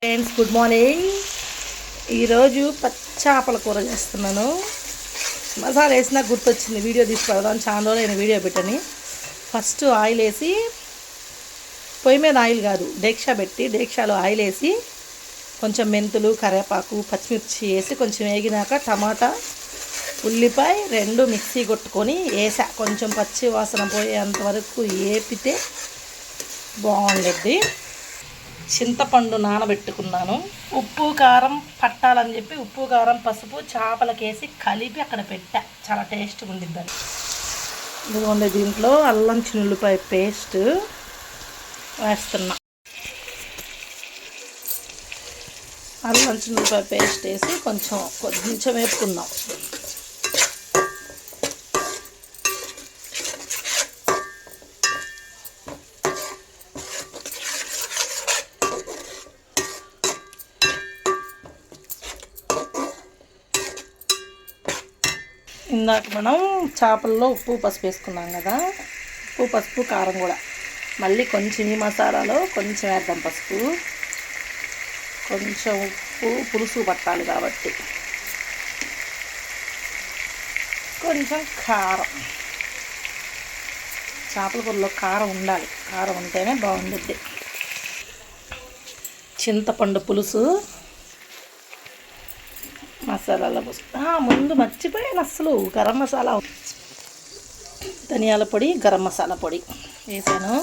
Friends good morning. ఈరోజు పచ్చాపల కూర చేస్తున్నాను. మసాలా వేసినా గుర్తొచ్చింది వీడియో తీసుకెళ్దాం, చాలా రోజులు నేను వీడియో పెట్టని. ఫస్ట్ ఆయిల్ వేసి, పొయ్యి మీద ఆయిల్ కాదు డేక్షా పెట్టి, డేక్షాలో ఆయిల్ వేసి కొంచెం మెంతులు, కరివేపాకు, పచ్చిమిర్చి వేసి కొంచెం వేగినాక టమాటా, ఉల్లిపాయ రెండు మిక్సీ కొట్టుకొని వేసా. కొంచెం పచ్చి వాసన పోయేంతవరకు వేపితే బాగుండేది. చింతపండు నానబెట్టుకున్నాను. ఉప్పు కారం పట్టాలని చెప్పి ఉప్పు కారం పసుపు చేపలకేసి కలిపి అక్కడ పెట్టా. చాలా టేస్ట్గా ఉండిద్దని. ఇదిగోండి, దీంట్లో అల్లం చిన్నుల్లిపాయ పేస్ట్ వేస్తున్నా. అల్లం చిన్నుల్లిపాయ పేస్ట్ వేసి కొంచెం వేపుకుందాం. ఇందాక మనం చేపల్లో ఉప్పు పసుపు వేసుకున్నాం కదా, ఉప్పు పసుపు కారం కూడా మళ్ళీ కొంచెం ఈ మసాలాలో కొంచెం వేద్దాం. పసుపు, కొంచెం ఉప్పు, పులుసు పట్టాలి కాబట్టి కొంచెం కారం. చేపల కూరలో కారం ఉండాలి, కారం ఉంటేనే బాగుంటుంది. చింతపండు పులుసు మసాలాలో ముందు మర్చిపోయాను అసలు, గరం మసాలా, ధనియాల పొడి, గరం మసాలా పొడి వేసాను.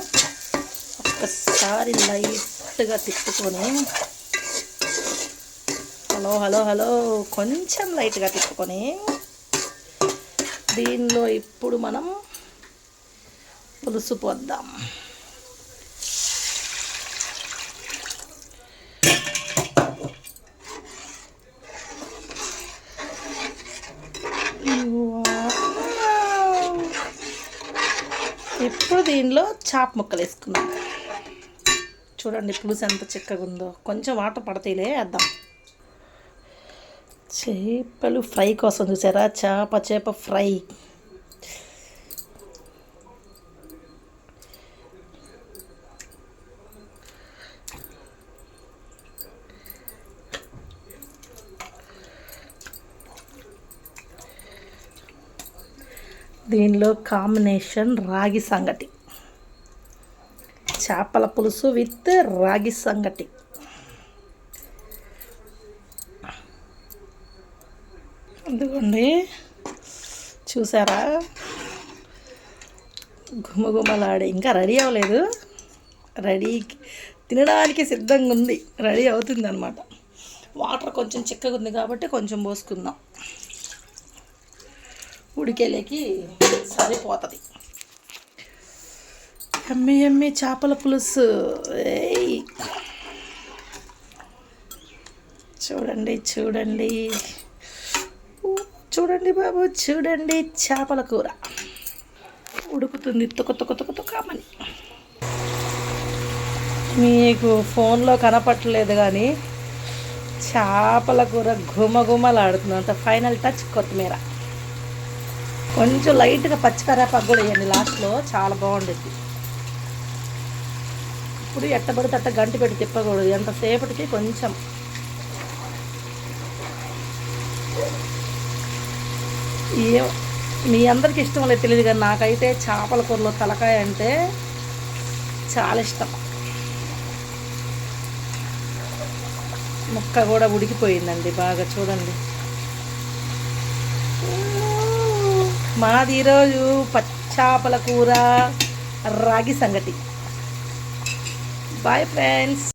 ఒక్కసారి లైట్గా తిప్పుకొని, హలో హలో హలో కొంచెం లైట్గా తిప్పుకొని, దీనిలో ఇప్పుడు మనం పులుసు పోద్దాం. ఇప్పుడు దీనిలో చాప ముక్కలు వేసుకున్నాం. చూడండి పులుసు ఎంత చిక్కగా ఉందో. కొంచెం వాటర్ పడతాయిలే, వేద్దాం. చేపలు ఫ్రై కోసం చూసారా, చేప ఫ్రై. దీనిలో కాంబినేషన్ రాగి సంగటి, చేపల పులుసు విత్ రాగి సంగటి. అందుకోండి, చూసారా గుమగుమలాడే. ఇంకా రెడీ అవ్వలేదు, తినడానికి సిద్ధంగా ఉంది, రెడీ అవుతుంది అన్నమాట. వాటర్ కొంచెం చిక్కగా ఉంది కాబట్టి కొంచెం పోసుకుందాం, ఉడికేలేకి సరిపోతుంది. ఎమ్మి ఎమ్మి చేపల పులుసు. చూడండి చూడండి చూడండి బాబు, చూడండి చేపల కూర ఉడుకుతుంది తుకమని. మీకు ఫోన్లో కనపట్టలేదు కానీ చేపల కూర గుమగుమలాడుతుంది. అంత ఫైనల్ టచ్ కొత్తిమీర, కొంచెం లైట్గా పచ్చికరేపాకు కూడా వేయండి లాస్ట్లో, చాలా బాగుంటుంది. ఇప్పుడు ఎట్టబడితే అట్ట గంటి పెట్టి తిప్పకూడదు, ఎంతసేపటికి కొంచెం. మీ అందరికి ఇష్టం లేదు తెలియదు కానీ నాకైతే చేపల కూరలో తలకాయ అంటే చాలా ఇష్టం. ముక్క కూడా ఉడికిపోయిందండి బాగా, చూడండి. మాది ఈరోజు పచ్చాపల కూర, రాగి సంగటి. Boy friends.